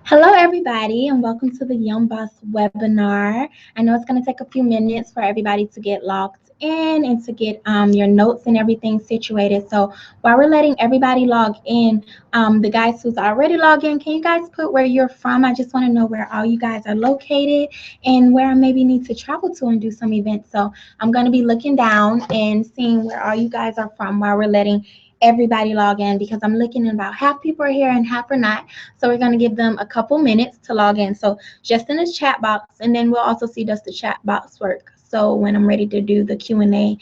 Hello, everybody, and welcome to the Young Boss webinar. I know it's going to take a few minutes for everybody to get logged in and to get your notes and everything situated. So while we're letting everybody log in, the guys who's already logged in, can you guys put where you're from? I just want to know where all you guys are located and where I maybe need to travel to and do some events. So I'm going to be looking down and seeing where all you guys are from while we're letting everybody log in, because I'm looking at about half people are here and half are not. So we're going to give them a couple minutes to log in. So just in this chat box, and then we'll also see does the chat box work. So when I'm ready to do the Q&A,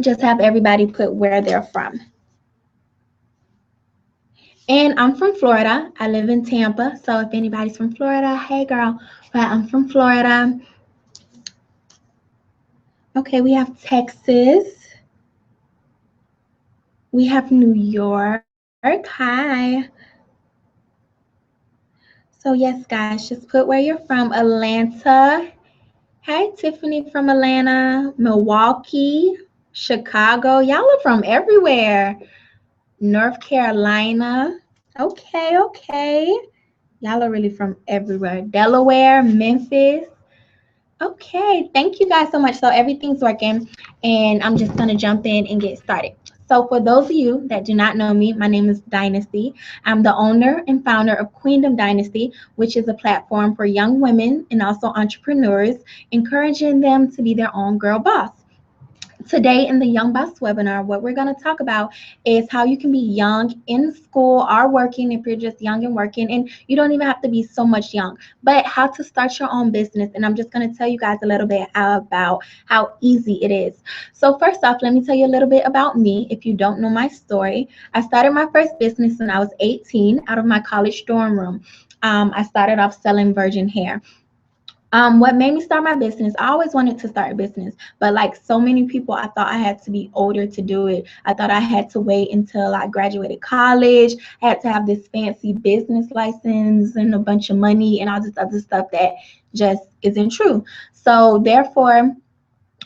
just have everybody put where they're from. And I'm from Florida. I live in Tampa. So if anybody's from Florida, hey girl, but I'm from Florida. Okay, we have Texas. We have New York. Hi. So yes, guys, just put where you're from. Atlanta. Hi, Tiffany from Atlanta. Milwaukee. Chicago. Y'all are from everywhere. North Carolina. Okay. Y'all are really from everywhere. Delaware, Memphis. Okay, thank you guys so much. So everything's working, and I'm just going to jump in and get started. So for those of you that do not know me, my name is Dynasty. I'm the owner and founder of Queendom Dynasty, which is a platform for young women and also entrepreneurs, encouraging them to be their own girl boss. Today in the Young Boss webinar, what we're going to talk about is how you can be young in school or working if you're just young and working, and you don't even have to be so much young, but how to start your own business. And I'm just going to tell you guys a little bit about how easy it is. So first off, let me tell you a little bit about me. If you don't know my story, I started my first business when I was 18 out of my college dorm room. I started off selling virgin hair. What made me start my business, I always wanted to start a business, but like so many people, I thought I had to be older to do it. I thought I had to wait until I graduated college. I had to have this fancy business license and a bunch of money and all this other stuff that just isn't true. So therefore,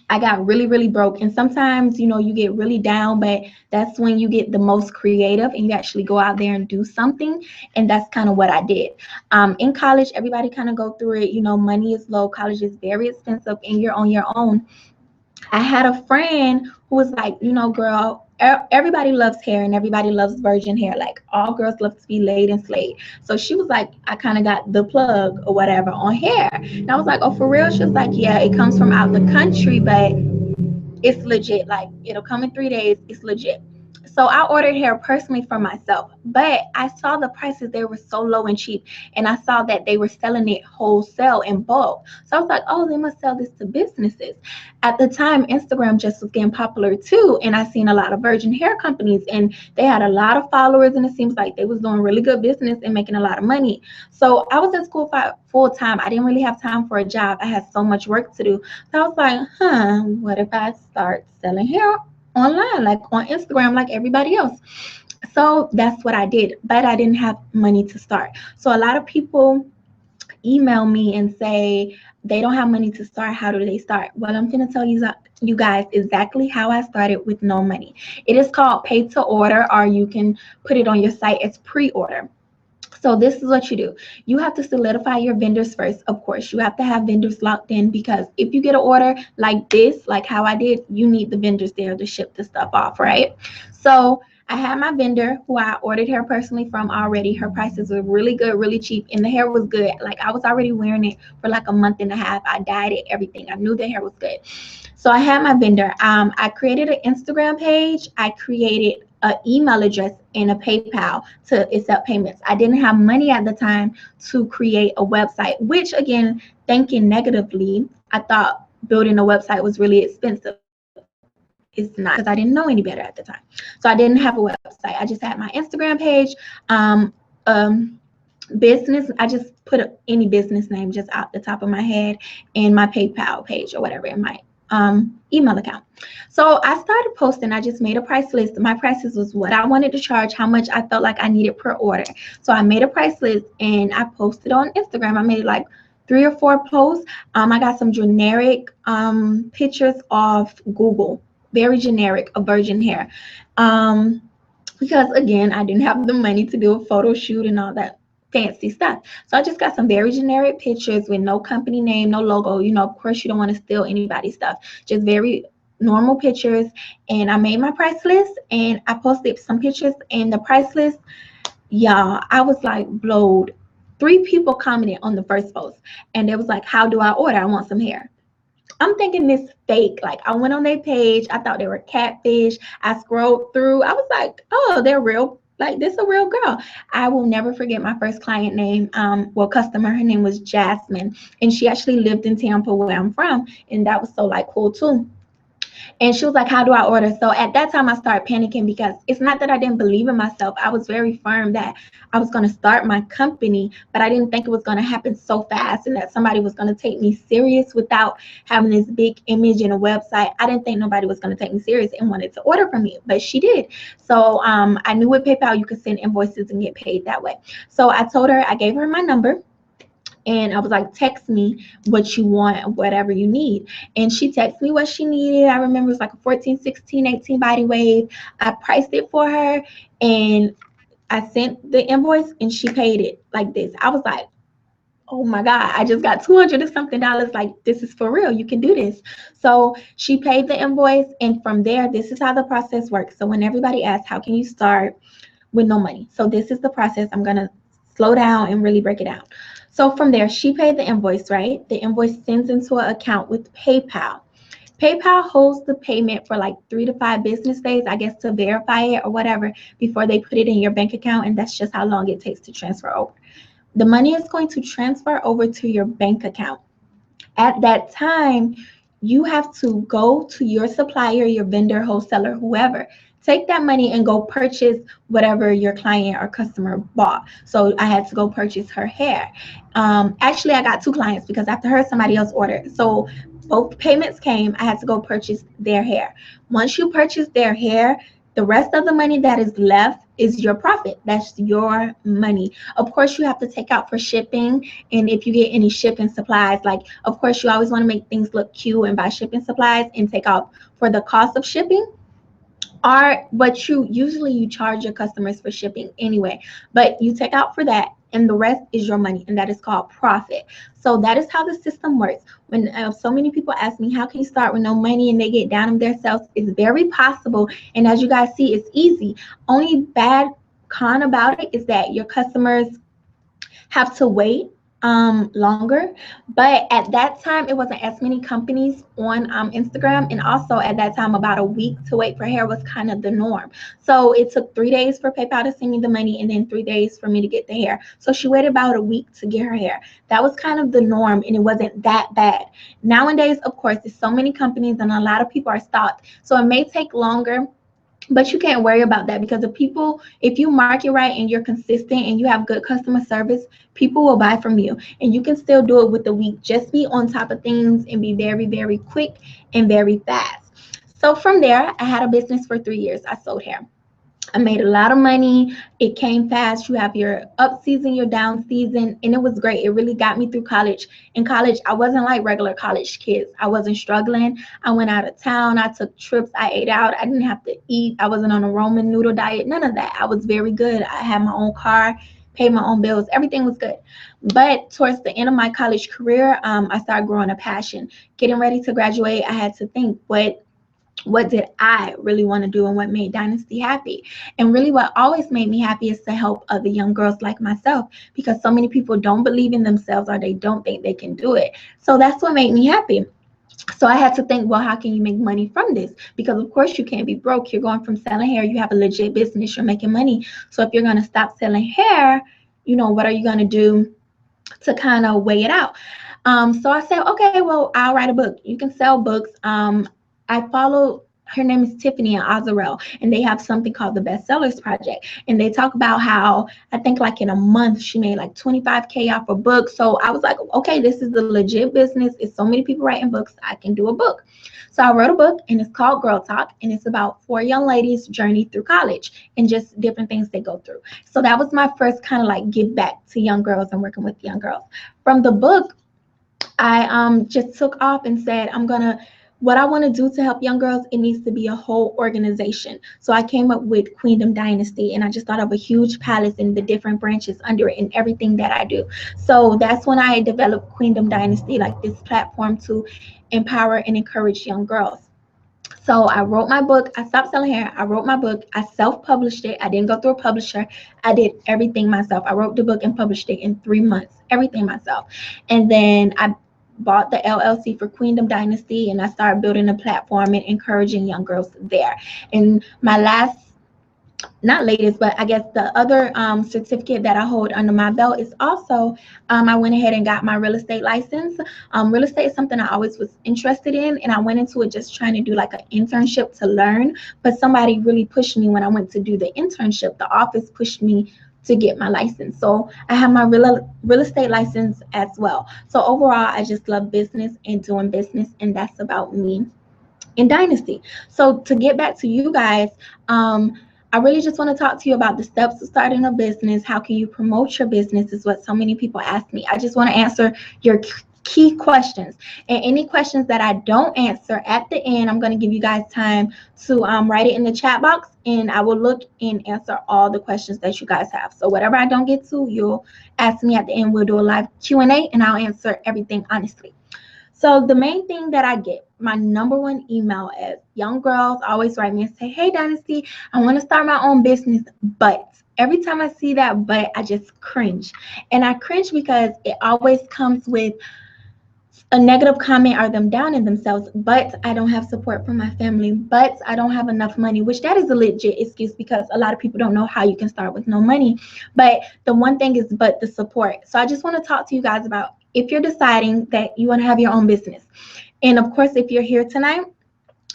I got really broke. And sometimes, you get really down, but that's when you get the most creative and you actually go out there and do something. And that's kind of what I did. In college, everybody kind of go through it. Money is low. College is very expensive and you're on your own. I had a friend who was like, girl, everybody loves hair and everybody loves virgin hair. Like all girls love to be laid and slayed. So she was like, I kind of got the plug or whatever on hair. And I was like, oh, for real? She was like, yeah, it comes from out the country, but it's legit. Like it'll come in 3 days. It's legit. So I ordered hair personally for myself, but I saw the prices, they were so low and cheap. And I saw that they were selling it wholesale in bulk. So I was like, oh, they must sell this to businesses. At the time, Instagram just was getting popular too. And I seen a lot of virgin hair companies and they had a lot of followers, and it seems like they was doing really good business and making a lot of money. So I was in school full time. I didn't really have time for a job. I had so much work to do. So I was like, what if I start selling hair online, like on Instagram, like everybody else? So that's what I did, but I didn't have money to start. So a lot of people email me and say they don't have money to start. How do they start? Well, I'm going to tell you guys exactly how I started with no money. It is called pay to order, or you can put it on your site as pre-order. So this is what you do. You have to solidify your vendors first. Of course, you have to have vendors locked in, because if you get an order like this, like how I did, you need the vendors there to ship the stuff off, right? So I had my vendor who I ordered hair personally from already. Her prices were really good, really cheap, and the hair was good. Like I was already wearing it for like a month and a half. I dyed it, everything. I knew the hair was good. So I had my vendor. I created an Instagram page. I created an email address and a PayPal to accept payments. I didn't have money at the time to create a website, which again, thinking negatively, I thought building a website was really expensive. It's not, because I didn't know any better at the time. So I didn't have a website. I just had my Instagram page. Business, I just put any business name just out the top of my head, and my PayPal page or whatever, in my email account. So I started posting. I just made a price list. My prices was what I wanted to charge, how much I felt like I needed per order. So I made a price list and I posted on Instagram. I made like 3 or 4 posts. I got some generic pictures of Google, very generic, of virgin hair. because again, I didn't have the money to do a photo shoot and all that fancy stuff. So I just got some very generic pictures with no company name, no logo. Of course, you don't want to steal anybody's stuff. Just very normal pictures. And I made my price list and I posted some pictures and the price list. Y'all, I was like blowed. 3 people commented on the first post and it was like, how do I order? I want some hair. I'm thinking this fake. Like I went on their page. I thought they were catfish. I scrolled through. I was like, oh, they're real. Like this a real girl. I will never forget my first client name. Customer. Her name was Jasmine, and she actually lived in Tampa, where I'm from, and that was so like cool too. And she was like, how do I order? So at that time, I started panicking because it's not that I didn't believe in myself. I was very firm that I was going to start my company, but I didn't think it was going to happen so fast and that somebody was going to take me serious without having this big image and a website. I didn't think nobody was going to take me serious and wanted to order from me, but she did. So I knew with PayPal, you could send invoices and get paid that way. So I told her, I gave her my number. And I was like, text me what you want, whatever you need. And she texted me what she needed. I remember it was like a 14, 16, 18 body wave. I priced it for her and I sent the invoice and she paid it like this. I was like, oh my God, I just got 200 or something dollars. Like, this is for real. You can do this. So she paid the invoice. And from there, this is how the process works. So when everybody asks, how can you start with no money? So this is the process. I'm going to slow down and really break it down. So from there, she paid the invoice, right? The invoice sends into an account with PayPal. PayPal holds the payment for like 3 to 5 business days, I guess, to verify it or whatever before they put it in your bank account. And that's just how long it takes to transfer over. The money is going to transfer over to your bank account. At that time, you have to go to your supplier, your vendor, wholesaler, whoever. Take that money and go purchase whatever your client or customer bought. So I had to go purchase her hair. Actually, I got 2 clients because after her, somebody else ordered. So both payments came. I had to go purchase their hair. Once you purchase their hair, the rest of the money that is left is your profit. That's your money. Of course, you have to take out for shipping. And if you get any shipping supplies, like, of course, you always want to make things look cute and buy shipping supplies and take out for the cost of shipping. But you charge your customers for shipping anyway, but you take out for that and the rest is your money, and that is called profit. So that is how the system works. When so many people ask me, how can you start with no money, and they get down on themselves, it's very possible. And as you guys see, it's easy. Only bad con about it is that your customers have to wait longer. But at that time, it wasn't as many companies on Instagram, and also at that time, about a week to wait for hair was kind of the norm. So it took 3 days for PayPal to send me the money, and then 3 days for me to get the hair. So she waited about a week to get her hair. That was kind of the norm, and it wasn't that bad. Nowadays, of course, there's so many companies, and a lot of people are stocked, so it may take longer. But you can't worry about that, because if you market right and you're consistent and you have good customer service, people will buy from you. And you can still do it with the week. Just be on top of things and be very, very quick and very fast. So from there, I had a business for 3 years. I sold hair. I made a lot of money. It came fast. You have your up season, your down season, and it was great. It really got me through college. In college, I wasn't like regular college kids. I wasn't struggling. I went out of town. I took trips. I ate out. I didn't have to eat. I wasn't on a Roman noodle diet. None of that. I was very good. I had my own car, paid my own bills. Everything was good. But towards the end of my college career, I started growing a passion. Getting ready to graduate, I had to think, what did I really want to do and what made Dynasty happy? And really what always made me happy is to help other young girls like myself, because so many people don't believe in themselves or they don't think they can do it. So that's what made me happy. So I had to think, well, how can you make money from this? Because of course you can't be broke. You're going from selling hair, you have a legit business, you're making money. So if you're going to stop selling hair, what are you going to do to kind of weigh it out? So I said, okay, well, I'll write a book. You can sell books. I follow, her name is Tiffany and Azarel, and they have something called the Bestsellers Project. And they talk about how, I think like in a month, she made like 25K off a book. So I was like, okay, this is a legit business. It's so many people writing books, I can do a book. So I wrote a book, and it's called Girl Talk, and it's about 4 young ladies' journey through college and just different things they go through. So that was my first kind of like give back to young girls and working with young girls. From the book, I just took off and said, I'm going to what I want to do to help young girls, it needs to be a whole organization. So I came up with Queendom Dynasty, and I just thought of a huge palace and the different branches under it and everything that I do. So that's when I developed Queendom Dynasty, like this platform to empower and encourage young girls. So I wrote my book. I stopped selling hair. I wrote my book. I self-published it. I didn't go through a publisher. I did everything myself. I wrote the book and published it in 3 months, everything myself. And then I bought the LLC for Queendom Dynasty, and I started building a platform and encouraging young girls there. And my last, not latest, but I guess the other certificate that I hold under my belt is also, I went ahead and got my real estate license. Real estate is something I always was interested in, and I went into it just trying to do like an internship to learn. But somebody really pushed me when I went to do the internship. The office pushed me to get my license. So I have my real estate license as well. So overall, I just love business and doing business, and that's about me in Dynasty. So to get back to you guys, I really just want to talk to you about the steps to starting a business. How can you promote your business is what so many people ask me. I just want to answer your key questions. And any questions that I don't answer at the end, I'm going to give you guys time to write it in the chat box, and I will look and answer all the questions that you guys have. So whatever I don't get to, you'll ask me at the end. We'll do a live Q&A, and I'll answer everything honestly. So the main thing that I get, my number one email is young girls always write me and say, hey, Dynasty, I want to start my own business, but every time I see that but, I just cringe. And I cringe because it always comes with a negative comment or them downing themselves, but I don't have support from my family, but I don't have enough money, which that is a legit excuse because a lot of people don't know how you can start with no money. But the one thing is, but the support. So I just want to talk to you guys about if you're deciding that you want to have your own business. And of course, if you're here tonight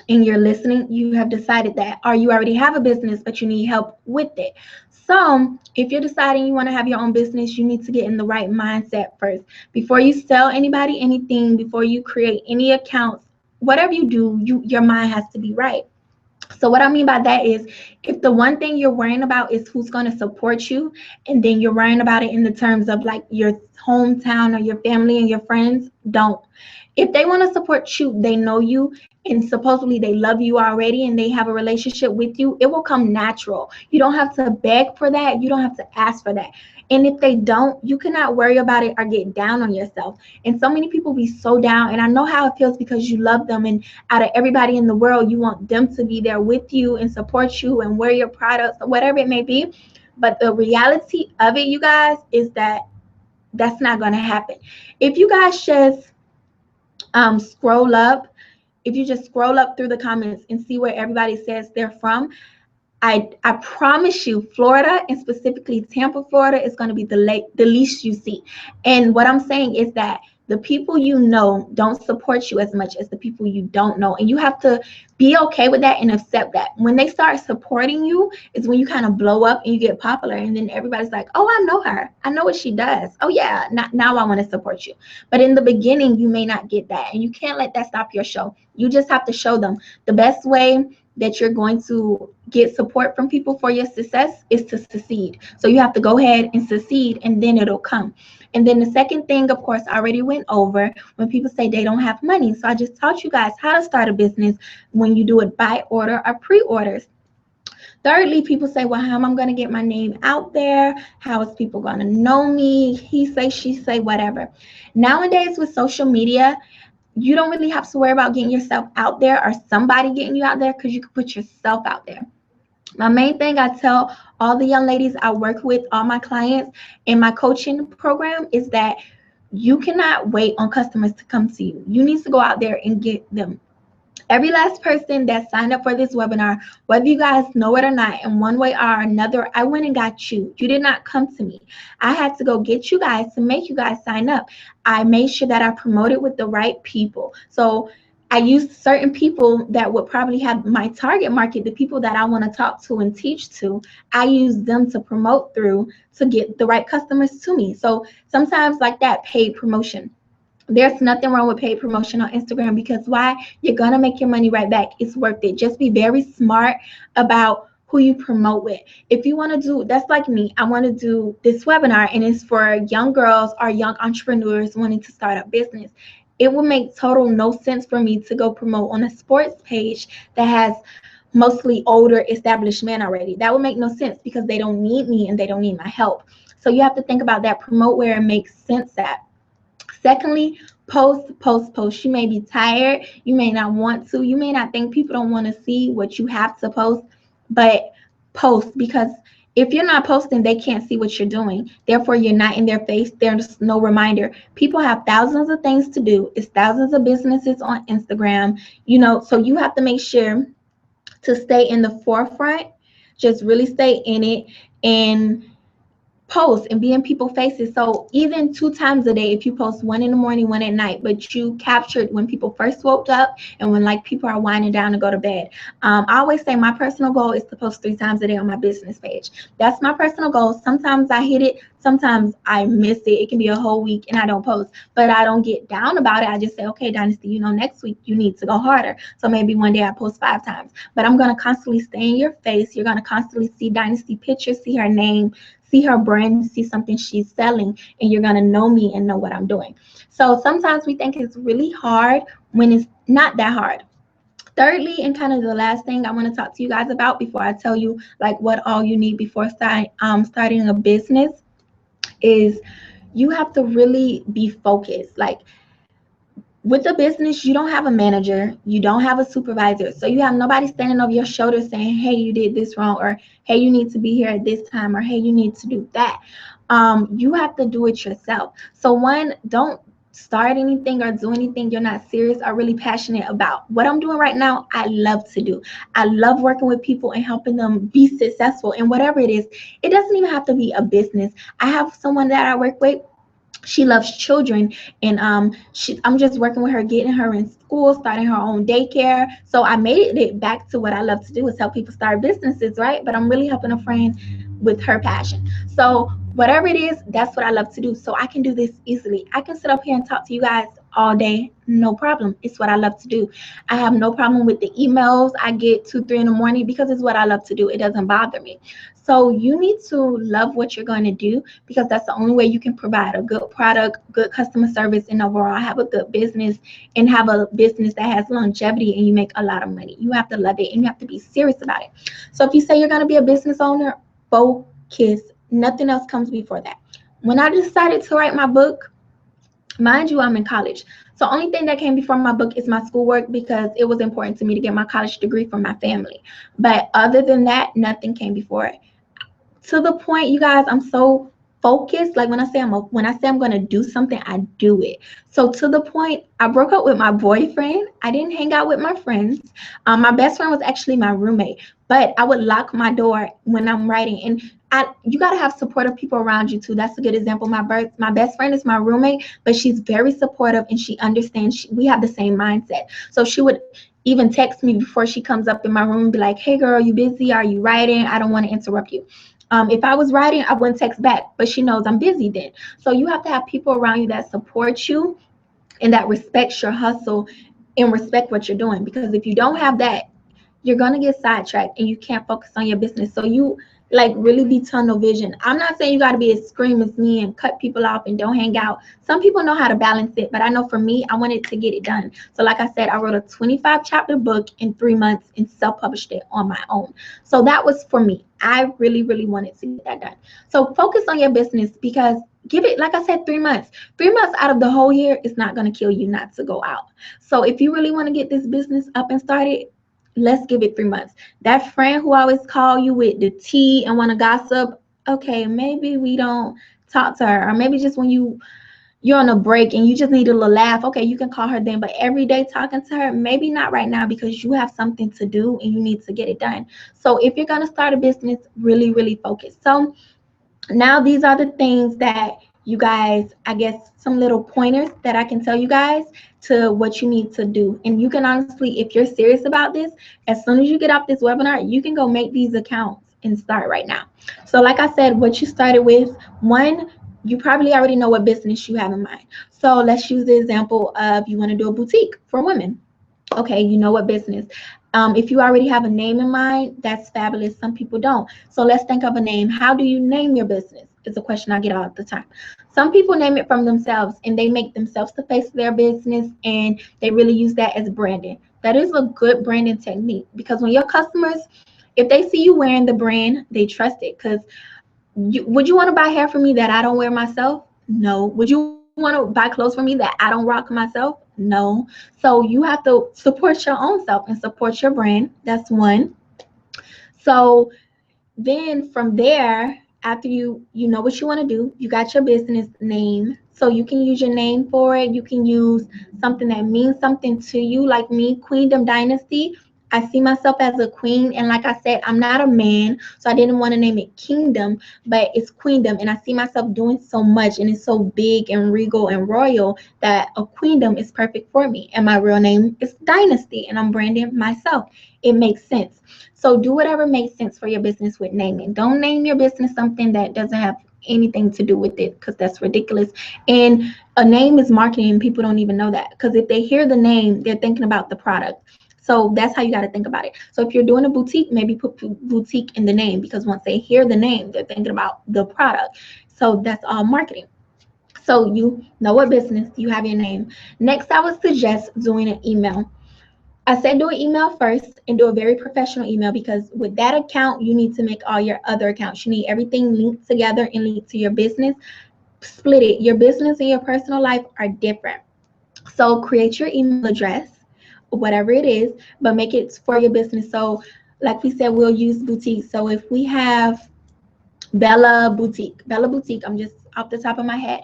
and you're listening, you have decided that, or you already have a business, but you need help with it. So if you're deciding you want to have your own business, you need to get in the right mindset first. Before you sell anybody anything, before you create any accounts, whatever you do, your mind has to be right. So what I mean by that is if the one thing you're worrying about is who's going to support you, and then you're worrying about it in the terms of like your hometown or your family and your friends, don't. If they want to support you, they know you, and supposedly they love you already and they have a relationship with you, it will come natural. You don't have to beg for that. You don't have to ask for that. And if they don't, you cannot worry about it or get down on yourself. And so many people be so down, and I know how it feels because you love them, and out of everybody in the world, you want them to be there with you and support you and wear your products or whatever it may be. But the reality of it, you guys, is that that's not going to happen. If you guys just scroll up, if you just scroll up through the comments and see where everybody says they're from, I promise you, Florida, and specifically Tampa, Florida, is going to be the least you see. And what I'm saying is that the people you know don't support you as much as the people you don't know. And you have to be okay with that and accept that. When they start supporting you is when you kind of blow up and you get popular. And then everybody's like, oh, I know her. I know what she does. Oh, yeah, now I want to support you. But in the beginning, you may not get that. And you can't let that stop your show. You just have to show them the best way that you're going to get support from people for your success is to succeed. So you have to go ahead and succeed, and then it'll come. And then the second thing, of course, I already went over when people say they don't have money. So I just taught you guys how to start a business when you do it by order or pre-orders. Thirdly, people say, well, how am I going to get my name out there? How is people going to know me? He say, she say, whatever. Nowadays with social media, you don't really have to worry about getting yourself out there or somebody getting you out there, because you can put yourself out there. My main thing I tell all the young ladies I work with, all my clients in my coaching program, is that you cannot wait on customers to come to you. You need to go out there and get them. Every last person that signed up for this webinar, whether you guys know it or not, in one way or another, I went and got you. You did not come to me. I had to go get you guys to make you guys sign up. I made sure that I promoted with the right people. So I used certain people that would probably have my target market, the people that I want to talk to and teach to. I use them to promote through to get the right customers to me. So sometimes like that, paid promotion. There's nothing wrong with paid promotion on Instagram, because why? You're going to make your money right back. It's worth it. Just be very smart about who you promote with. If you want to do, that's like me, I want to do this webinar and it's for young girls or young entrepreneurs wanting to start a business. it would make total no sense for me to go promote on a sports page that has mostly older established men already. That would make no sense because they don't need me and they don't need my help. So you have to think about that. Promote where it makes sense at. Secondly, post. You may be tired. You may not want to. You may not think people don't want to see what you have to post, but post, because if you're not posting, they can't see what you're doing. Therefore, you're not in their face. There's no reminder. People have thousands of things to do. It's thousands of businesses on Instagram, so you have to make sure to stay in the forefront, just really stay in it and post and be in people's faces. So even 2 times a day, if you post one in the morning, one at night, but you captured when people first woke up and when like people are winding down to go to bed. I always say my personal goal is to post 3 times a day on my business page. That's my personal goal. Sometimes I hit it, sometimes I miss it. It can be a whole week and I don't post, but I don't get down about it. I just say, okay, Dynasty, next week you need to go harder. So maybe one day I post 5 times, but I'm going to constantly stay in your face. You're going to constantly see Dynasty pictures, see her name, see her brand, see something she's selling, and you're going to know me and know what I'm doing. So sometimes we think it's really hard when it's not that hard. Thirdly, and kind of the last thing I want to talk to you guys about before I tell you like what all you need before starting a business is you have to really be focused. Like with a business, you don't have a manager, you don't have a supervisor, so you have nobody standing over your shoulder saying, hey, you did this wrong, or hey, you need to be here at this time, or hey, you need to do that. You have to do it yourself. So one, don't start anything or do anything you're not serious or really passionate about. What I'm doing right now, I love to do. I love working with people and helping them be successful in whatever it is. It doesn't even have to be a business. I have someone that I work with. She loves children, and I'm just working with her, getting her in school, starting her own daycare. So I made it back to what I love to do, is help people start businesses, right? But I'm really helping a friend with her passion. So whatever it is, that's what I love to do. So I can do this easily. I can sit up here and talk to you guys all day, no problem. It's what I love to do. I have no problem with the emails I get 2-3 in the morning because it's what I love to do. It doesn't bother me. So you need to love what you're going to do, because that's the only way you can provide a good product, good customer service, and overall have a good business and have a business that has longevity and you make a lot of money. You have to love it and you have to be serious about it. So if you say you're going to be a business owner, focus. Nothing else comes before that. When I decided to write my book, mind you, I'm in college. So only thing that came before my book is my schoolwork, because it was important to me to get my college degree from my family. But other than that, nothing came before it. To the point, you guys, I'm so focused. Like when I say I'm going to do something, I do it. So to the point, I broke up with my boyfriend. I didn't hang out with my friends. My best friend was actually my roommate, but I would lock my door when I'm writing. And you got to have supportive people around you too. That's a good example. My best friend is my roommate, but she's very supportive and she understands. We have the same mindset. So she would even text me before she comes up in my room and be like, hey girl, you busy? Are you writing? I don't want to interrupt you. If I was writing, I wouldn't text back, but she knows I'm busy then. So you have to have people around you that support you and that respects your hustle and respect what you're doing. Because if you don't have that, you're going to get sidetracked and you can't focus on your business. So you like really be tunnel vision. I'm not saying you got to be as extreme as me and cut people off and don't hang out. Some people know how to balance it, but I know for me, I wanted to get it done. So like I said, I wrote a 25 chapter book in 3 months and self-published it on my own. So that was for me. I really, really wanted to get that done. So focus on your business, because give it, like I said, 3 months. 3 months out of the whole year is not going to kill you not to go out. So if you really want to get this business up and started, let's give it 3 months. That friend who always call you with the tea and want to gossip, okay, maybe we don't talk to her. Or maybe just when you're on a break and you just need a little laugh, okay, you can call her then. But every day talking to her, maybe not right now, because you have something to do and you need to get it done. So if you're going to start a business, really, really focus. So now these are the things that you guys, I guess some little pointers that I can tell you guys to what you need to do. And you can honestly, if you're serious about this, as soon as you get off this webinar, you can go make these accounts and start right now. So like I said, what you started with, one, you probably already know what business you have in mind. So let's use the example of you want to do a boutique for women. Okay, you know what business. If you already have a name in mind, that's fabulous. Some people don't. So let's think of a name. How do you name your business? It's a question I get all the time. Some people name it from themselves and they make themselves the face of their business and they really use that as branding. That is a good branding technique because when your customers, if they see you wearing the brand, they trust it. Because would you want to buy hair from me that I don't wear myself? No. Would you want to buy clothes from me that I don't rock myself? No. So you have to support your own self and support your brand. That's one. So then from there, after you know what you want to do, you got your business name, so you can use your name for it. You can use something that means something to you, like me, Queendom Dynasty. I see myself as a queen, and like I said, I'm not a man, so I didn't want to name it Kingdom, but it's Queendom, and I see myself doing so much, and it's so big and regal and royal that a queendom is perfect for me. And my real name is Dynasty, and I'm branding myself. It makes sense. So do whatever makes sense for your business with naming. Don't name your business something that doesn't have anything to do with it because that's ridiculous. And a name is marketing and people don't even know that because if they hear the name, they're thinking about the product. So that's how you got to think about it. So if you're doing a boutique, maybe put boutique in the name because once they hear the name, they're thinking about the product. So that's all marketing. So you know what business, you have your name. Next, I would suggest doing an email. I said do an email first and do a very professional email because with that account, you need to make all your other accounts. You need everything linked together and linked to your business. Split it. Your business and your personal life are different. So create your email address, whatever it is, but make it for your business. So like we said, we'll use boutique. So if we have Bella Boutique, I'm just off the top of my head.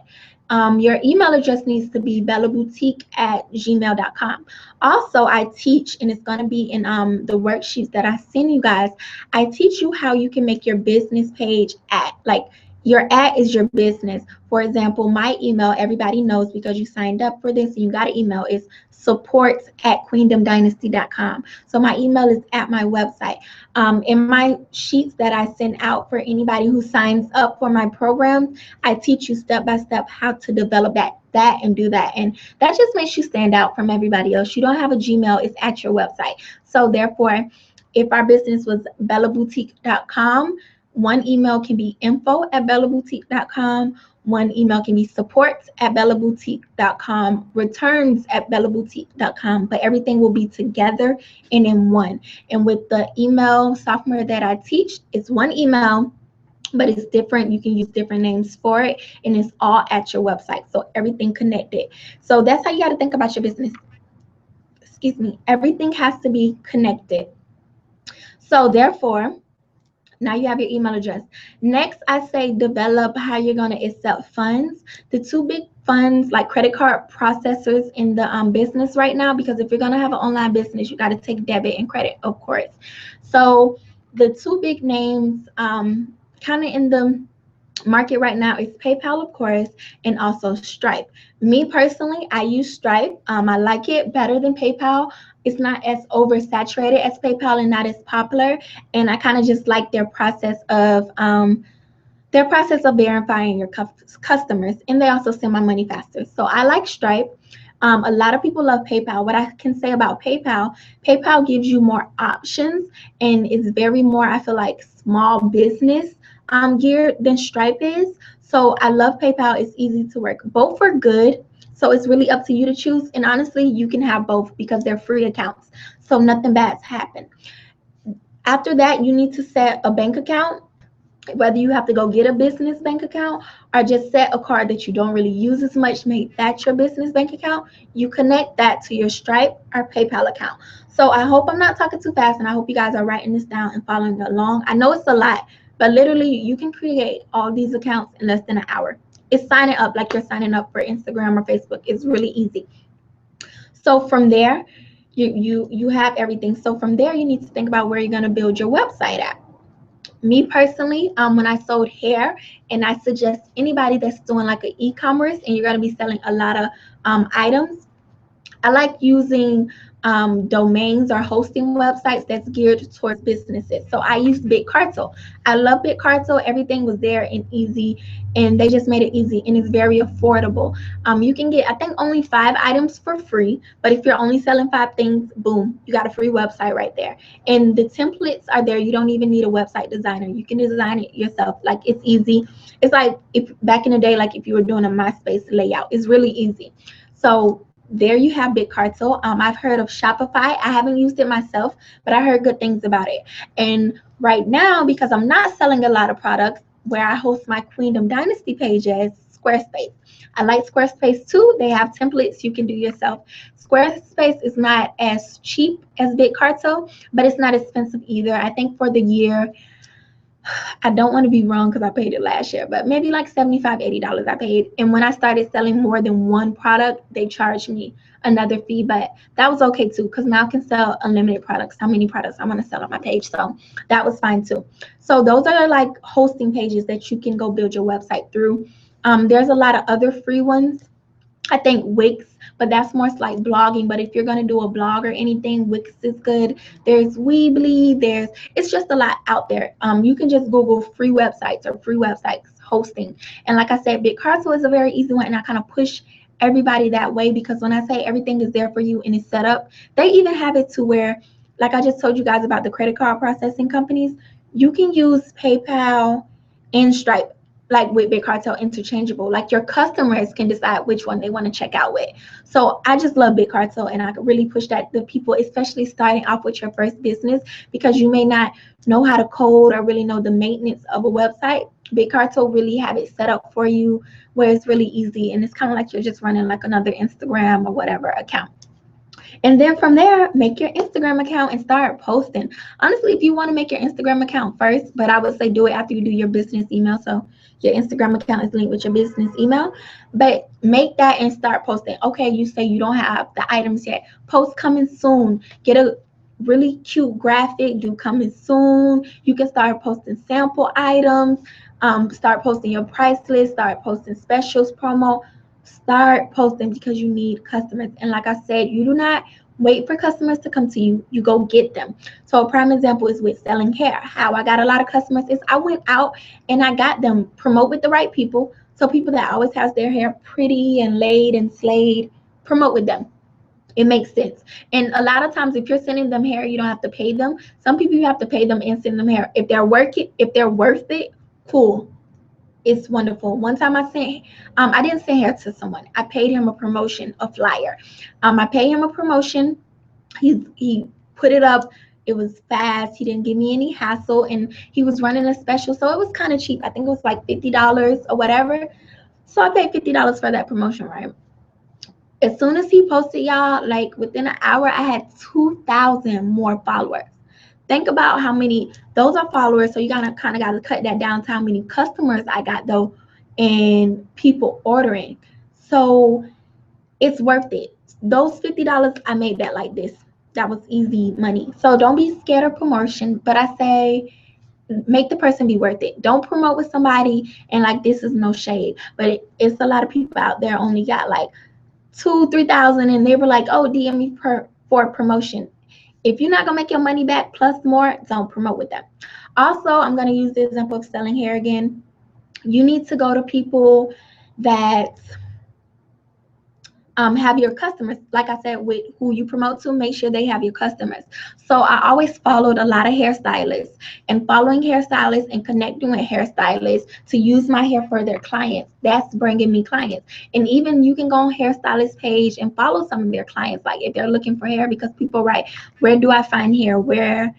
Your email address needs to be bellaboutique@gmail.com. Also, I teach, and it's going to be in the worksheets that I send you guys. I teach you how you can make your business page at, like, your at is your business. For example, my email, everybody knows because you signed up for this and you got an email, is support@queendomdynasty.com. So my email is at my website. In my sheets that I send out for anybody who signs up for my program, I teach you step by step how to develop that and do that. And that just makes you stand out from everybody else. You don't have a Gmail, it's at your website. So therefore, if our business was bellaboutique.com, one email can be info@bellaboutique.com. One email can be supports@bellaboutique.com, returns@bellaboutique.com, but everything will be together and in one. And with the email software that I teach, it's one email, but it's different. You can use different names for it, and it's all at your website. So everything connected. So that's how you got to think about your business. Excuse me. Everything has to be connected. So therefore, now you have your email address. Next, I say develop how you're going to accept funds. The two big funds, like credit card processors in the business right now, because if you're going to have an online business, you got to take debit and credit, of course. So the two big names kind of in the market right now is PayPal, of course, and also Stripe. Me personally, I use Stripe. I like it better than PayPal. It's not as oversaturated as PayPal and not as popular. And I kind of just like their process of verifying your customers, and they also send my money faster. So I like Stripe. A lot of people love PayPal. What I can say about PayPal, PayPal gives you more options and it's very more, I feel like, small business geared than Stripe is. So I love PayPal. It's easy to work. Both are good. So it's really up to you to choose. And honestly, you can have both because they're free accounts. So nothing bad's happen. After that, you need to set a bank account, whether you have to go get a business bank account or just set a card that you don't really use as much, make that your business bank account. You connect that to your Stripe or PayPal account. So I hope I'm not talking too fast, and I hope you guys are writing this down and following along. I know it's a lot, but literally you can create all these accounts in less than an hour. It's signing up like you're signing up for Instagram or Facebook. It's really easy. So from there, you have everything. So from there, you need to think about where you're going to build your website at. Me personally, when I sold hair, and I suggest anybody that's doing like an e-commerce and you're going to be selling a lot of items, I like using domains or hosting websites that's geared towards businesses. So I used BitCartel. I love BitCartel. Everything was there and easy, and they just made it easy, and it's very affordable. You can get, I think, only 5 items for free, but if you're only selling 5 things, boom, you got a free website right there. And the templates are there. You don't even need a website designer. You can design it yourself. Like, it's easy. It's like if back in the day, like if you were doing a MySpace layout, it's really easy. So there you have BitCartel. I've heard of Shopify. I haven't used it myself, but I heard good things about it. And right now, because I'm not selling a lot of products, where I host my Queendom Dynasty page as Squarespace. I like Squarespace too. They have templates you can do yourself. Squarespace is not as cheap as BitCartel, but it's not expensive either. I think for the year, I don't want to be wrong because I paid it last year, but maybe like $75, $80 I paid. And when I started selling more than one product, they charged me another fee, but that was okay too, because now I can sell unlimited products, how many products I want to sell on my page. So that was fine too. So those are like hosting pages that you can go build your website through. There's a lot of other free ones. I think Wix, but that's more like blogging. But if you're gonna do a blog or anything, Wix is good. There's Weebly. It's just a lot out there. You can just Google free websites or free websites hosting. And like I said, BitCartel is a very easy one, and I kind of push everybody that way because when I say everything is there for you and it's set up, they even have it to where, like I just told you guys about the credit card processing companies, you can use PayPal and Stripe, like with BitCartel, interchangeable. Like your customers can decide which one they want to check out with. So I just love BitCartel, and I could really push that to people, especially starting off with your first business, because you may not know how to code or really know the maintenance of a website. BitCartel really have it set up for you where it's really easy, and it's kind of like you're just running like another Instagram or whatever account. And then from there, make your Instagram account and start posting. Honestly, if you want to make your Instagram account first, but I would say do it after you do your business email. So your Instagram account is linked with your business email. But make that and start posting. Okay, you say you don't have the items yet. Post coming soon. Get a really cute graphic, do coming soon. You can start posting sample items. Start posting your price list. Start posting specials, promo. Start posting because you need customers. And like I said, you do not wait for customers to come to you. You go get them. So a prime example is with selling hair. How I got a lot of customers is I went out and I got them. Promote with the right people. So people that always has their hair pretty and laid and slayed, promote with them. It makes sense. And a lot of times if you're sending them hair, you don't have to pay them. Some people you have to pay them and send them hair. If they're worth it, cool. It's wonderful. One time I didn't send hair to someone. I paid him a promotion, a flyer. I paid him a promotion. He put it up. It was fast. He didn't give me any hassle, and he was running a special, so it was kind of cheap. I think it was like $50 or whatever. So I paid $50 for that promotion, right? As soon as he posted, y'all, like within an hour, I had 2,000 more followers. Think about how many those are followers. So you gotta kind of gotta cut that down to how many customers I got though, and people ordering. So it's worth it. Those $50 I made that like this. That was easy money. So don't be scared of promotion, but I say make the person be worth it. Don't promote with somebody and like this is no shade, but it's a lot of people out there only got like 3,000 and they were like, oh, DM me for a promotion. If you're not gonna make your money back plus more, don't promote with them. Also, I'm gonna use the example of selling hair again. You need to go to people that have your customers. Like I said, with who you promote to, make sure they have your customers. So I always followed a lot of hairstylists, and following hairstylists and connecting with hairstylists to use my hair for their clients. That's bringing me clients. And even you can go on hairstylist page and follow some of their clients, like if they're looking for hair, because people write, where do I find hair? Where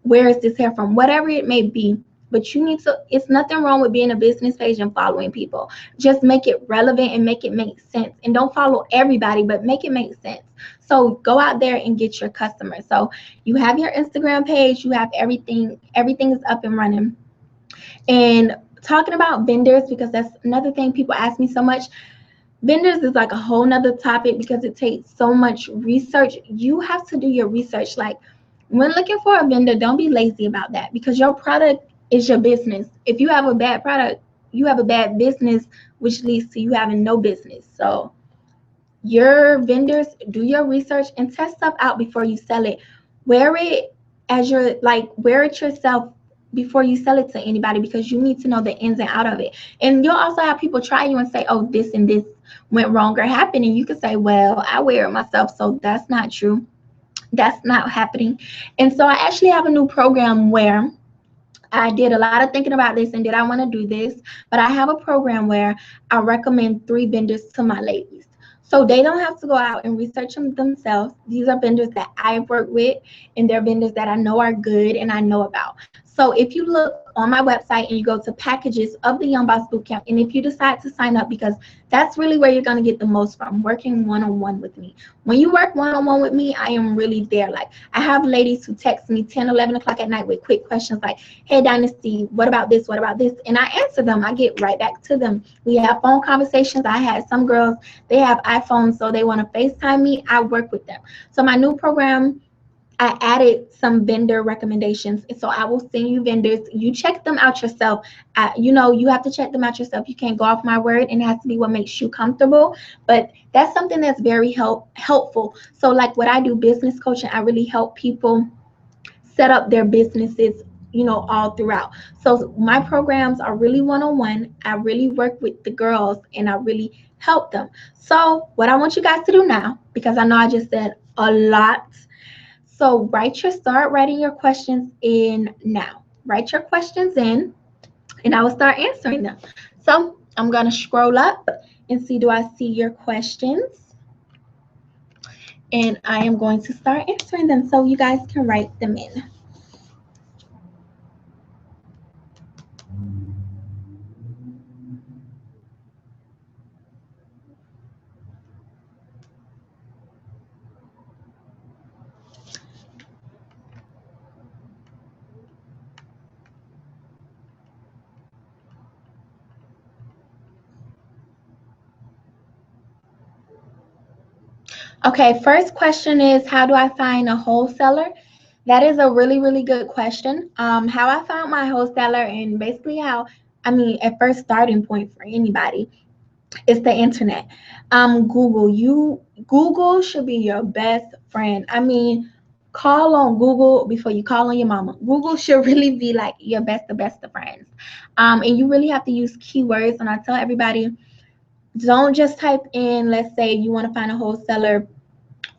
is this hair from? Whatever it may be. But you need to, it's nothing wrong with being a business page and following people. Just make it relevant and make it make sense. And don't follow everybody, but make it make sense. So go out there and get your customers. So you have your Instagram page, you have everything is up and running. And talking about vendors, because that's another thing people ask me so much. Vendors is like a whole nother topic because it takes so much research. You have to do your research. Like when looking for a vendor, don't be lazy about that, because your product is your business. If you have a bad product, you have a bad business, which leads to you having no business. So your vendors, do your research and test stuff out before you sell it. Wear it as your, like, wear it yourself before you sell it to anybody, because you need to know the ins and out of it. And you'll also have people try you and say, oh, this and this went wrong or happened, and you can say, well, I wear it myself, so that's not true. That's not happening. And so I actually have a new program where I did a lot of thinking about this and did I want to do this, but I have a program where I recommend 3 vendors to my ladies. So they don't have to go out and research them themselves. These are vendors that I've worked with, and they're vendors that I know are good and I know about. So if you look on my website and you go to packages of the Young Boss Bootcamp, and if you decide to sign up, because that's really where you're going to get the most from, working one-on-one with me. When you work one-on-one with me, I am really there. Like, I have ladies who text me 10, 11 o'clock at night with quick questions like, hey, Dynasty, what about this? What about this? And I answer them. I get right back to them. We have phone conversations. I had some girls, they have iPhones, so they want to FaceTime me. I work with them. So my new program, I added some vendor recommendations. So I will send you vendors. You check them out yourself. You have to check them out yourself. You can't go off my word, and it has to be what makes you comfortable. But that's something that's very helpful. So like what I do, business coaching, I really help people set up their businesses, all throughout. So my programs are really one-on-one. I really work with the girls and I really help them. So what I want you guys to do now, because I know I just said a lot, so start writing your questions in now. Write your questions in, and I will start answering them. So I'm going to scroll up and see, do I see your questions? And I am going to start answering them so you guys can write them in. Okay, first question is, how do I find a wholesaler? That is a really, really good question. How I found my wholesaler, and basically at first starting point for anybody, is the internet. Google should be your best friend. Call on Google before you call on your mama. Google should really be like your best of friends. And you really have to use keywords. And I tell everybody, don't just type in, let's say you want to find a wholesaler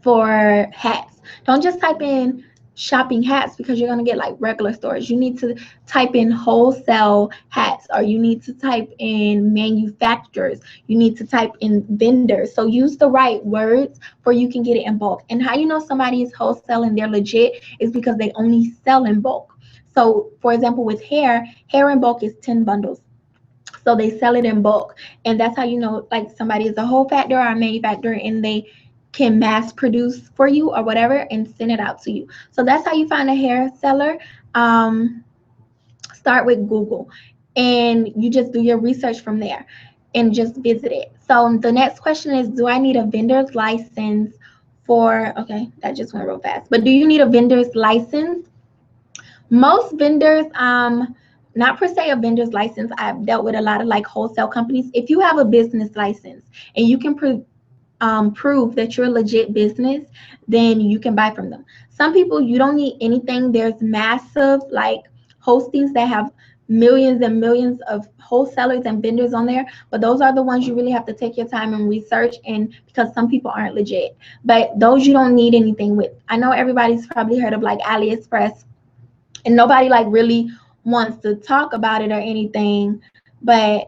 for hats. Don't just type in shopping hats, because you're going to get like regular stores. You need to type in wholesale hats, or you need to type in manufacturers. You need to type in vendors. So use the right words for you can get it in bulk. And how you know somebody is wholesale and they're legit is because they only sell in bulk. So for example, with hair in bulk is 10 bundles. So they sell it in bulk. And that's how you know like somebody is a whole factor or a manufacturer, and they can mass produce for you or whatever and send it out to you. So that's how you find a hair seller. Start with Google, and you just do your research from there and just visit it. So the next question is, do I need a vendor's license okay, that just went real fast. But do you need a vendor's license? Most vendors, not per se a vendor's license. I've dealt with a lot of like wholesale companies. If you have a business license and you can prove that you're a legit business, then you can buy from them. Some people, you don't need anything. There's massive like hostings that have millions and millions of wholesalers and vendors on there, but those are the ones you really have to take your time and research, and because some people aren't legit. But those you don't need anything with. I know everybody's probably heard of like AliExpress, and nobody like really wants to talk about it or anything, but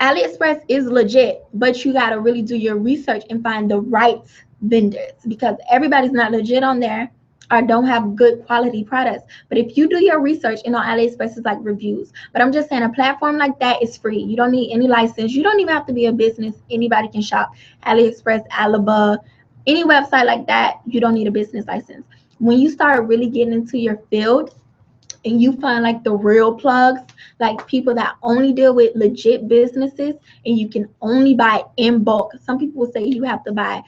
AliExpress is legit, but you got to really do your research and find the right vendors, because everybody's not legit on there or don't have good quality products. But if you do your research, AliExpress is like reviews. But I'm just saying, a platform like that is free. You don't need any license. You don't even have to be a business. Anybody can shop. AliExpress, Alibaba, any website like that, you don't need a business license. When you start really getting into your field, and you find like the real plugs, like people that only deal with legit businesses, and you can only buy in bulk. Some people will say you have to buy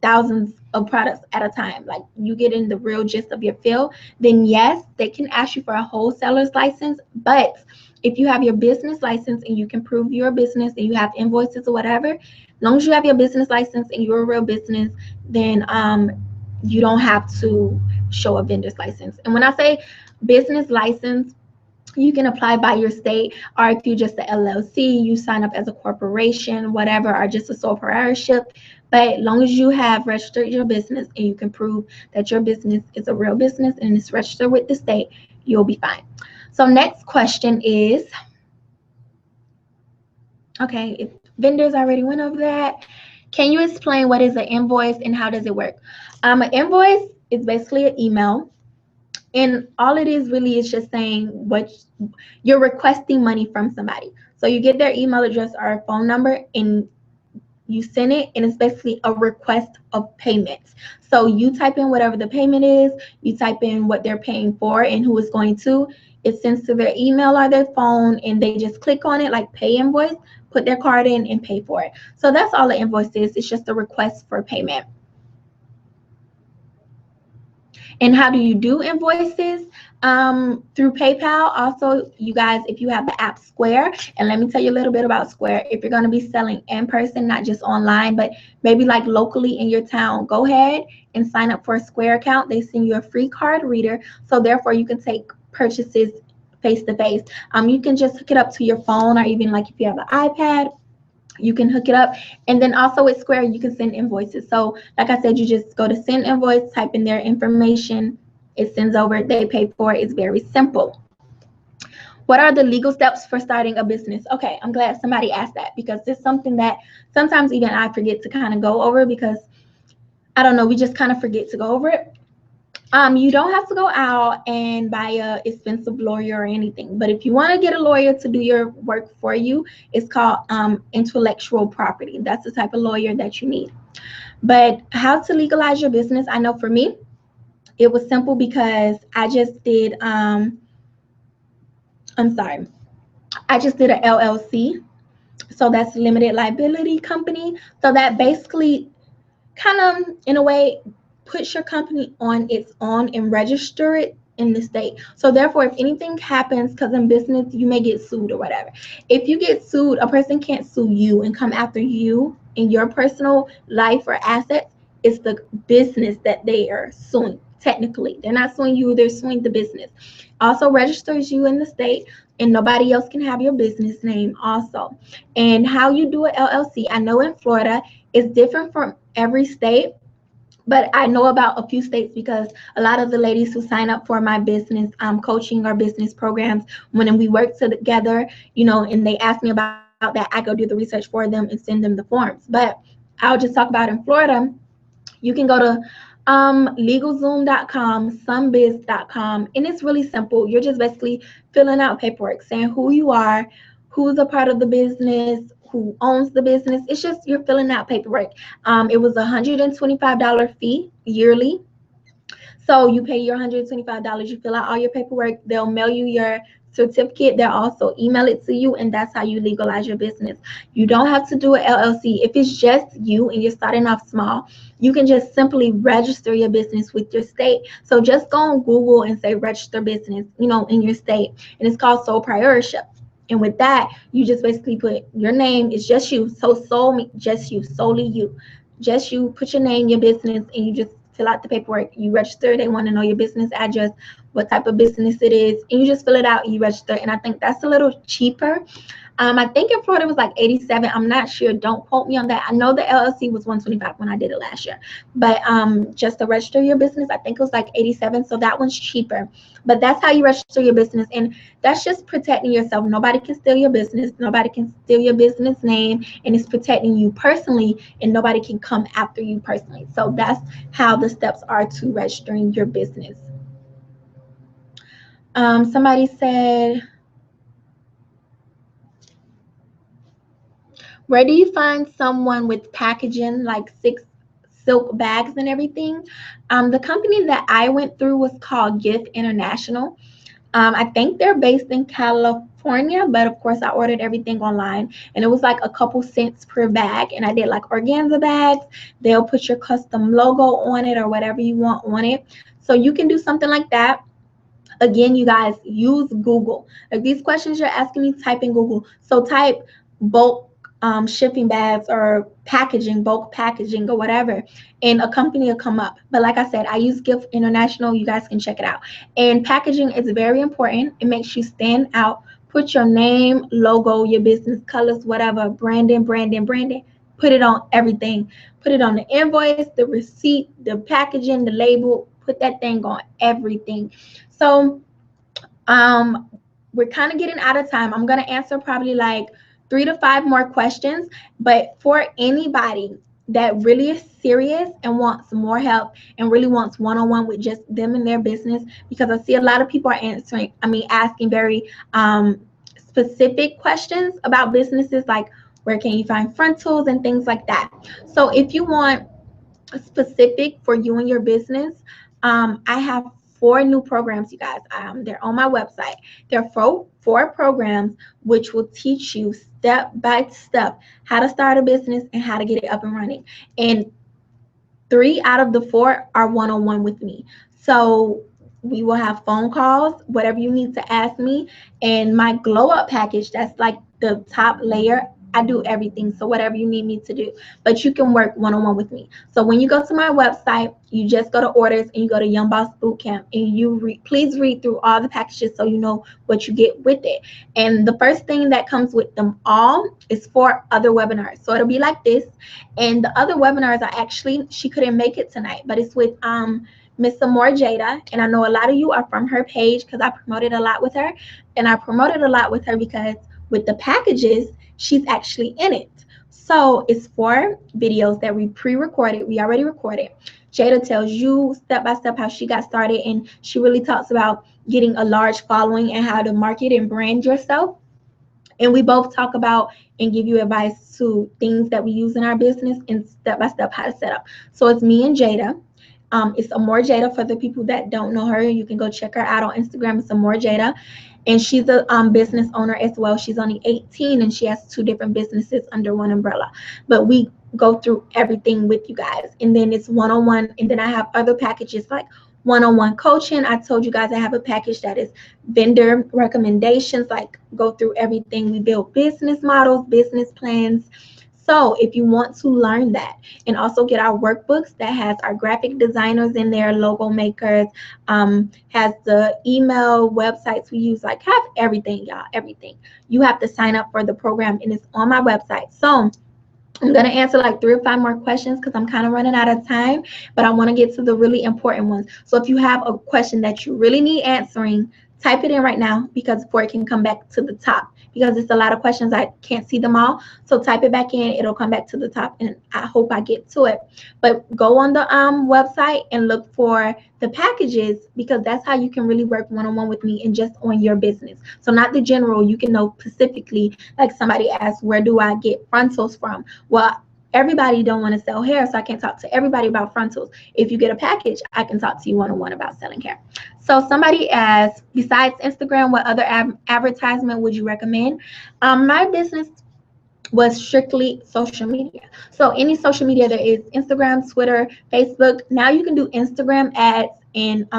thousands of products at a time. Like you get in the real gist of your field, then yes, they can ask you for a wholesaler's license. But if you have your business license and you can prove you're a business and you have invoices or whatever, long as you have your business license and you're a real business, then you don't have to show a vendor's license. And when I say business license, you can apply by your state, or if you're just a LLC, you sign up as a corporation, whatever, or just a sole proprietorship. But long as you have registered your business and you can prove that your business is a real business and it's registered with the state, you'll be fine. So next question is, okay, if vendors already went over that, can you explain what is an invoice and how does it work? An invoice is basically an email, and all it is really is just saying what you're requesting money from somebody. So you get their email address or phone number and you send it, and it's basically a request of payments. So you type in whatever the payment is, you type in what they're paying for and who is going to. It sends to their email or their phone, and they just click on it like pay invoice, put their card in, and pay for it. So that's all the invoice is. It's just a request for payment. And how do you do invoices? Through PayPal. Also, you guys, if you have the app Square, and let me tell you a little bit about Square. If you're going to be selling in person, not just online, but maybe like locally in your town, go ahead and sign up for a Square account. They send you a free card reader, so therefore you can take purchases face to face. You can just hook it up to your phone, or even like if you have an iPad, you can hook it up. And then also with Square, you can send invoices. So like I said, you just go to send invoice, type in their information, it sends over, they pay for it. It's very simple. What are the legal steps for starting a business? Okay, I'm glad somebody asked that, because it's something that sometimes even I forget to kind of go over, because I don't know, we just kind of forget to go over it. You don't have to go out and buy a expensive lawyer or anything. But if you want to get a lawyer to do your work for you, it's called intellectual property. That's the type of lawyer that you need. But how to legalize your business? I know for me, it was simple because I just did, I just did an LLC. So that's limited liability company. So that basically kind of, in a way, puts your company on its own and register it in the state. So therefore, if anything happens, because in business you may get sued or whatever, if you get sued, a person can't sue you and come after you in your personal life or assets. It's the business that they are suing. Technically, they're not suing you, they're suing the business. Also registers you in the state, and nobody else can have your business name also. And how you do an LLC, I know in Florida it's different from every state, but I know about a few states because a lot of the ladies who sign up for my business coaching or business programs, when we work together, and they ask me about that, I go do the research for them and send them the forms. But I'll just talk about in Florida. You can go to LegalZoom.com, sunbiz.com, and it's really simple. You're just basically filling out paperwork, saying who you are, who's a part of the business, who owns the business. It's just you're filling out paperwork. It was a $125 fee yearly. So you pay your $125, you fill out all your paperwork, they'll mail you your certificate, they'll also email it to you, and that's how you legalize your business. You don't have to do an LLC. If it's just you and you're starting off small, you can just simply register your business with your state. So just go on Google and say register business, in your state, and it's called sole proprietorship. And with that, you just basically put your name, it's just you. So just you, solely you. Just you put your name, your business, and you just fill out the paperwork. You register. They want to know your business address, what type of business it is, and you just fill it out. You register, and I think that's a little cheaper. I think in Florida it was like 87. I'm not sure. Don't quote me on that. I know the LLC was 125 when I did it last year, but just to register your business, I think it was like 87. So that one's cheaper. But that's how you register your business, and that's just protecting yourself. Nobody can steal your business. Nobody can steal your business name, and it's protecting you personally, and nobody can come after you personally. So that's how the steps are to registering your business. Somebody said, where do you find someone with packaging like 6 silk bags and everything? The company that I went through was called Gift International. I think they're based in California, but of course I ordered everything online, and it was like a couple cents per bag, and I did like organza bags. They'll put your custom logo on it or whatever you want on it. So you can do something like that. Again, you guys, use Google. Like these questions you're asking me, type in Google. So type bulk shipping bags or packaging, bulk packaging or whatever, and a company will come up. But like I said, I use Gift International. You guys can check it out. And packaging is very important. It makes you stand out. Put your name, logo, your business colors, whatever, branding. Put it on everything. Put it on the invoice, the receipt, the packaging, the label. Put that thing on everything. So um, we're kind of getting out of time. I'm going to answer probably like 3 to 5 more questions. But for anybody that really is serious and wants more help and really wants one-on-one with just them and their business, because I see a lot of people are asking very specific questions about businesses, like where can you find frontals and things like that. So if you want specific for you and your business, I have 4 new programs, you guys. They're on my website. They're four programs which will teach you step by step how to start a business and how to get it up and running. And 3 out of the 4 are one-on-one with me. So we will have phone calls, whatever you need to ask me. And my glow up package, that's like the top layer. I do everything. So whatever you need me to do, but you can work one-on-one with me. So when you go to my website, you just go to orders and you go to Young Boss Bootcamp, and please read through all the packages so you know what you get with it. And the first thing that comes with them all is 4 other webinars. So it'll be like this. And the other webinars are actually, she couldn't make it tonight, but it's with Miss Amore Jada. And I know a lot of you are from her page because I promoted a lot with her. And I promoted a lot with her because with the packages, she's actually in it. So it's 4 videos that we pre-recorded. We already recorded. Jada tells you step by step how she got started, and she really talks about getting a large following and how to market and brand yourself. And we both talk about and give you advice to things that we use in our business and step by step how to set up. So it's me and Jada. It's Amore Jada for the people that don't know her. You can go check her out on Instagram. It's Amore Jada. And she's a business owner as well. She's only 18 and she has 2 different businesses under one umbrella. But we go through everything with you guys. And then it's one-on-one. And then I have other packages like one-on-one coaching. I told you guys I have a package that is vendor recommendations, like go through everything. We build business models, business plans. So if you want to learn that and also get our workbooks that has our graphic designers in there, logo makers, has the email websites we use, like have everything, y'all, everything. You have to sign up for the program and it's on my website. So I'm going to answer like 3 or 5 more questions because I'm kind of running out of time, but I want to get to the really important ones. So if you have a question that you really need answering, type it in right now because before it can come back to the top, because it's a lot of questions. I can't see them all. So type it back in. It'll come back to the top and I hope I get to it. But go on the website and look for the packages because that's how you can really work one-on-one with me and just on your business. So not the general, you can know specifically, like somebody asked, where do I get frontals from? Well, everybody don't want to sell hair, so I can't talk to everybody about frontals. If you get a package, I can talk to you one-on-one about selling hair. So somebody asked, besides Instagram, what other advertisement would you recommend? My business was strictly social media. So any social media there is, Instagram, Twitter, Facebook. Now you can do Instagram ads and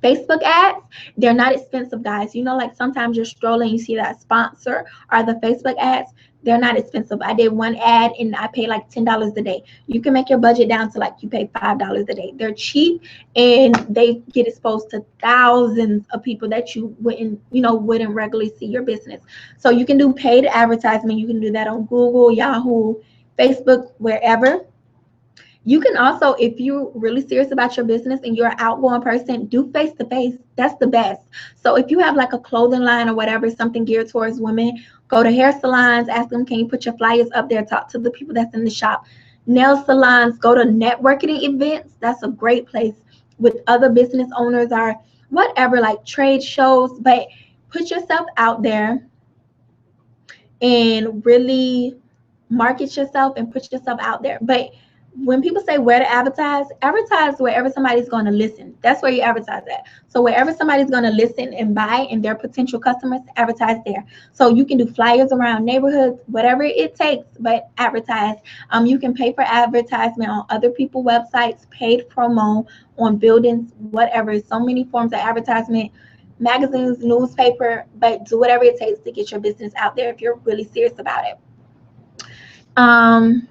Facebook ads. They're not expensive, guys. You know, like sometimes you're strolling, you see that sponsor or the Facebook ads. They're not expensive. I did one ad and I paid like $10 a day. You can make your budget down to like you pay $5 a day. They're cheap and they get exposed to thousands of people that you wouldn't regularly see your business. So you can do paid advertisement. You can do that on Google, Yahoo, Facebook, wherever. You can also, if you're really serious about your business and you're an outgoing person, do face-to-face. That's the best. So if you have like a clothing line or whatever, something geared towards women, go to hair salons, ask them, can you put your flyers up there? Talk to the people that's in the shop. Nail salons, go to networking events. That's a great place with other business owners or whatever, like trade shows. But put yourself out there and really market yourself and put yourself out there. But when people say where to advertise wherever somebody's going to listen. That's where you advertise at. So wherever somebody's going to listen and buy and their potential customers, advertise there. So you can do flyers around neighborhoods, whatever it takes, but advertise. You can pay for advertisement on other people's websites, paid promo on buildings, whatever. So many forms of advertisement, magazines, newspaper, but do whatever it takes to get your business out there if you're really serious about it. Um,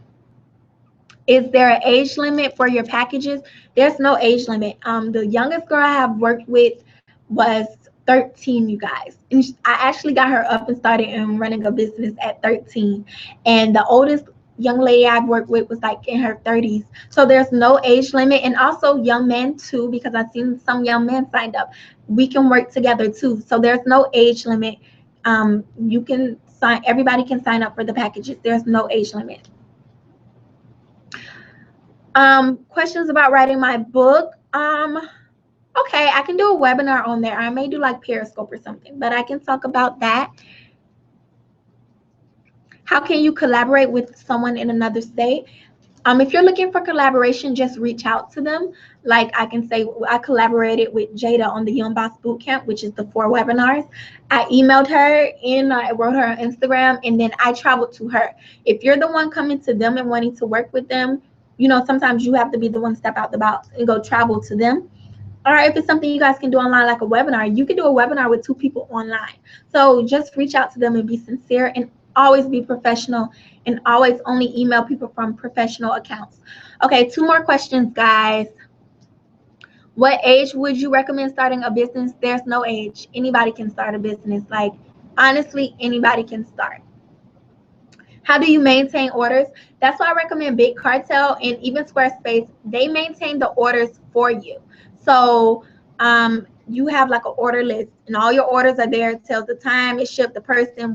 is there an age limit for your packages? There's no age limit. The youngest girl I have worked with was 13, you guys. And I actually got her up and started and running a business at 13. And the oldest young lady I've worked with was like in her 30s. So there's no age limit. And also young men too, because I've seen some young men signed up. We can work together too. So there's no age limit. You can sign, everybody can sign up for the packages. There's no age limit. Questions about writing my book. Okay, I can do a webinar on there. I may do like Periscope or something, but I can talk about that. How can you collaborate with someone in another state? If you're looking for collaboration, just reach out to them. Like I can say, I collaborated with Jada on the Young Boss Bootcamp, which is the 4 webinars. I emailed her and I wrote her on Instagram, and then I traveled to her. If you're the one coming to them and wanting to work with them, sometimes you have to be the one to step out the box and go travel to them. Or if it's something you guys can do online, like a webinar, you can do a webinar with 2 people online. So just reach out to them and be sincere, and always be professional, and always only email people from professional accounts. Okay, 2 more questions, guys. What age would you recommend starting a business? There's no age. Anybody can start a business. Like, honestly, anybody can start. How do you maintain orders? That's why I recommend Big Cartel and even Squarespace. They maintain the orders for you. So you have like an order list, and all your orders are there. It tells the time, it shipped, the person,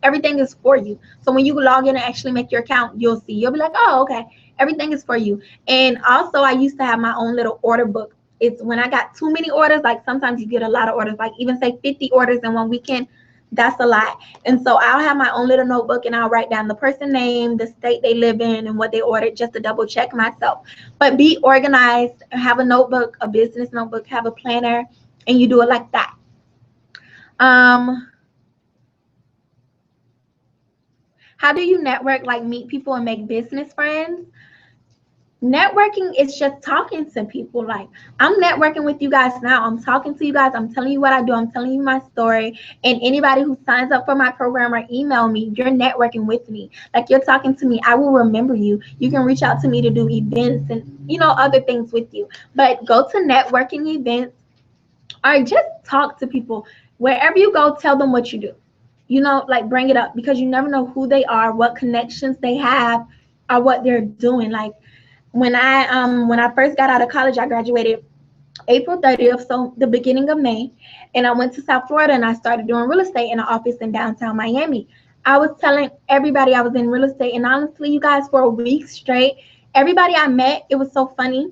everything is for you. So when you log in and actually make your account, you'll see. You'll be like, oh, okay, everything is for you. And also, I used to have my own little order book. It's when I got too many orders, like sometimes you get a lot of orders, like even say 50 orders in one weekend. That's a lot. And so I'll have my own little notebook, and I'll write down the person name, the state they live in, and what they ordered, just to double check myself. But be organized. Have a notebook, a business notebook, have a planner, and you do it like that. How do you network, like meet people and make business friends? Networking is just talking to people. Like, I'm networking with you guys now. I'm talking to you guys. I'm telling you what I do. I'm telling you my story. And anybody who signs up for my program or email me, you're networking with me. Like, you're talking to me. I will remember you. You can reach out to me to do events and other things with you. But go to networking events or just talk to people. Wherever you go, tell them what you do. Like, bring it up, because you never know who they are, what connections they have, or what they're doing. Like, when I first got out of college, I graduated April 30th, so the beginning of May, and I went to South Florida and I started doing real estate in an office in downtown Miami. I was telling everybody I was in real estate, and honestly, you guys, for a week straight, everybody I met, it was so funny.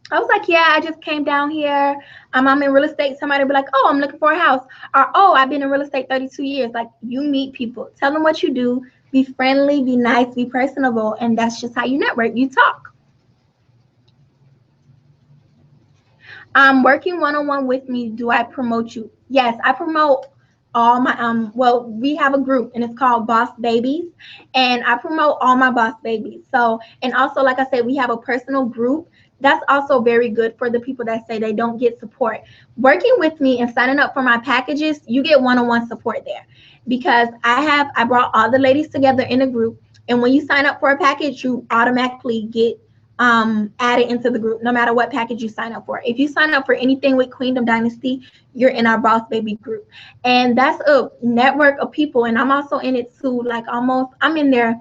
I was like, yeah, I just came down here. I'm in real estate. Somebody would be like, oh, I'm looking for a house. Or, oh, I've been in real estate 32 years. Like, you meet people. Tell them what you do. Be friendly, be nice, be personable. And that's just how you network. You talk. Working one-on-one with me, do I promote you? Yes, I promote all my we have a group, and it's called Boss Babies, and I promote all my boss babies. So, and also, like I said, we have a personal group. That's also very good for the people that say they don't get support. Working with me and signing up for my packages, you get one-on-one support there, because I brought all the ladies together in a group, and when you sign up for a package, you automatically get added into the group, no matter what package you sign up for. If you sign up for anything with Queendom Dynasty, you're in our Boss Baby group. And that's a network of people. And I'm also in it too. Like, I'm in there.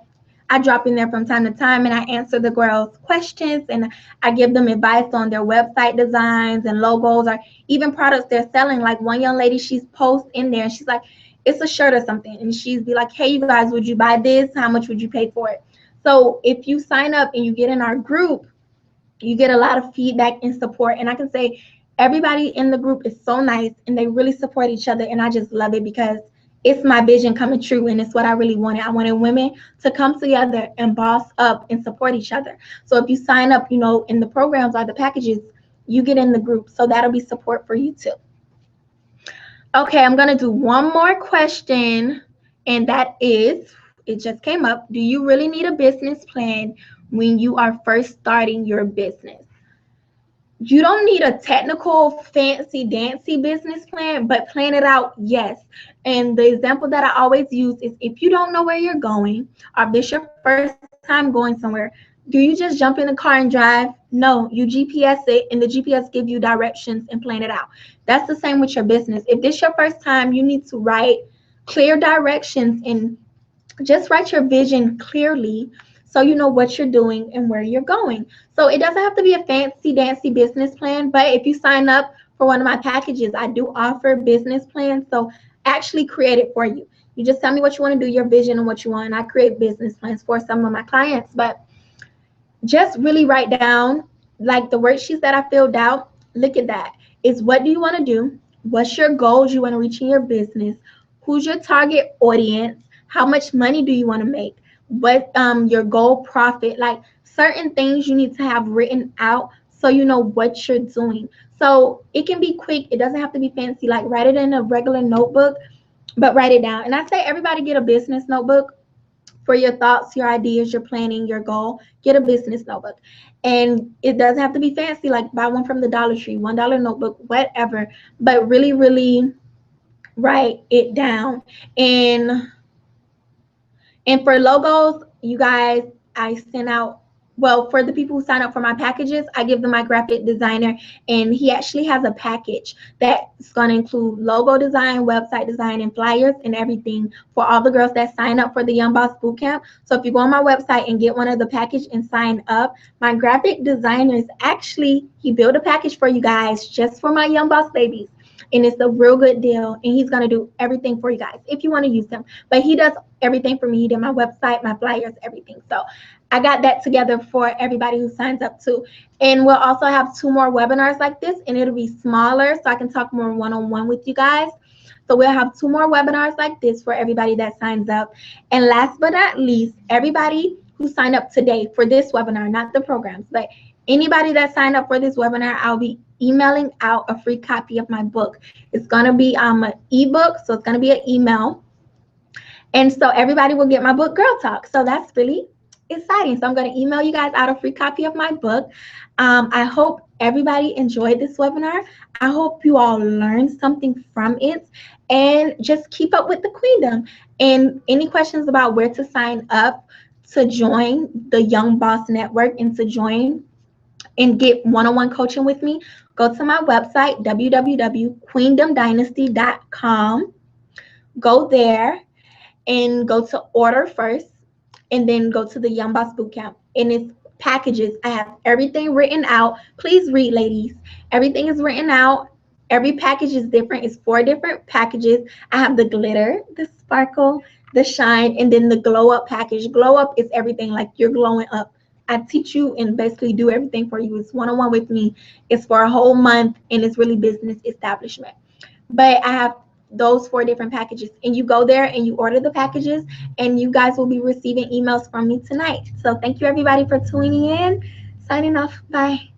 I drop in there from time to time, and I answer the girls' questions, and I give them advice on their website designs and logos, or even products they're selling. Like, one young lady, she's post in there and she's like, it's a shirt or something, and she's be like, hey, you guys, would you buy this? How much would you pay for it? So if you sign up and you get in our group, you get a lot of feedback and support. And I can say everybody in the group is so nice, and they really support each other. And I just love it, because it's my vision coming true, and it's what I really wanted. I wanted women to come together and boss up and support each other. So if you sign up, in the programs or the packages, you get in the group. So that'll be support for you too. Okay, I'm going to do one more question, and that is, it just came up. Do you really need a business plan when you are first starting your business? You don't need a technical, fancy, dancy business plan, but plan it out, yes. And the example that I always use is if you don't know where you're going, or if this your first time going somewhere, do you just jump in the car and drive? No, you GPS it, and the GPS give you directions and plan it out. That's the same with your business. If this your first time, you need to write clear directions and just write your vision clearly so you know what you're doing and where you're going. So it doesn't have to be a fancy dancy business plan, but if you sign up for one of my packages, I do offer business plans. So actually create it for you. You just tell me what you want to do, your vision and what you want, and I create business plans for some of my clients. But just really write down like the worksheets that I filled out. Look at that. It's what do you want to do? What's your goals you want to reach in your business? Who's your target audience? How much money do you want to make? What your goal profit? Like certain things you need to have written out so you know what you're doing. So it can be quick. It doesn't have to be fancy. Like write it in a regular notebook, but write it down. And I say everybody get a business notebook for your thoughts, your ideas, your planning, your goal. Get a business notebook. And it doesn't have to be fancy, like buy one from the Dollar Tree, $1 notebook, whatever. But really, really write it down. And for logos, you guys, I send out, well, for the people who sign up for my packages, I give them my graphic designer, and he actually has a package that's going to include logo design, website design, and flyers and everything for all the girls that sign up for the Young Boss Bootcamp. So if you go on my website and get one of the package and sign up, my graphic designer is actually, he built a package for you guys just for my Young Boss babies. And it's a real good deal, and he's going to do everything for you guys if you want to use him. But he does everything for me. He did my website, my flyers, everything. So I got that together for everybody who signs up too. And we'll also have 2 more webinars like this, and it'll be smaller so I can talk more one-on-one with you guys. So we'll have 2 more webinars like this for everybody that signs up. And last but not least, everybody who signed up today for this webinar, not the programs, but anybody that signed up for this webinar, I'll be emailing out a free copy of my book. It's going to be an ebook, so it's going to be an email. And so everybody will get my book, Girl Talk. So that's really exciting. So I'm going to email you guys out a free copy of my book. I hope everybody enjoyed this webinar. I hope you all learned something from it. And just keep up with the Queendom. And any questions about where to sign up to join the Young Boss Network and to join and get one-on-one coaching with me, go to my website, www.queendomdynasty.com. Go there and go to order first, and then go to the Young Boss Bootcamp. And it's packages. I have everything written out. Please read, ladies. Everything is written out. Every package is different. It's 4 different packages. I have the glitter, the sparkle, the shine, and then the glow up package. Glow up is everything, like you're glowing up. I teach you and basically do everything for you. It's one-on-one with me. It's for a whole month, and it's really business establishment. But I have those 4 different packages, and you go there and you order the packages, and you guys will be receiving emails from me tonight. So thank you everybody for tuning in. Signing off. Bye.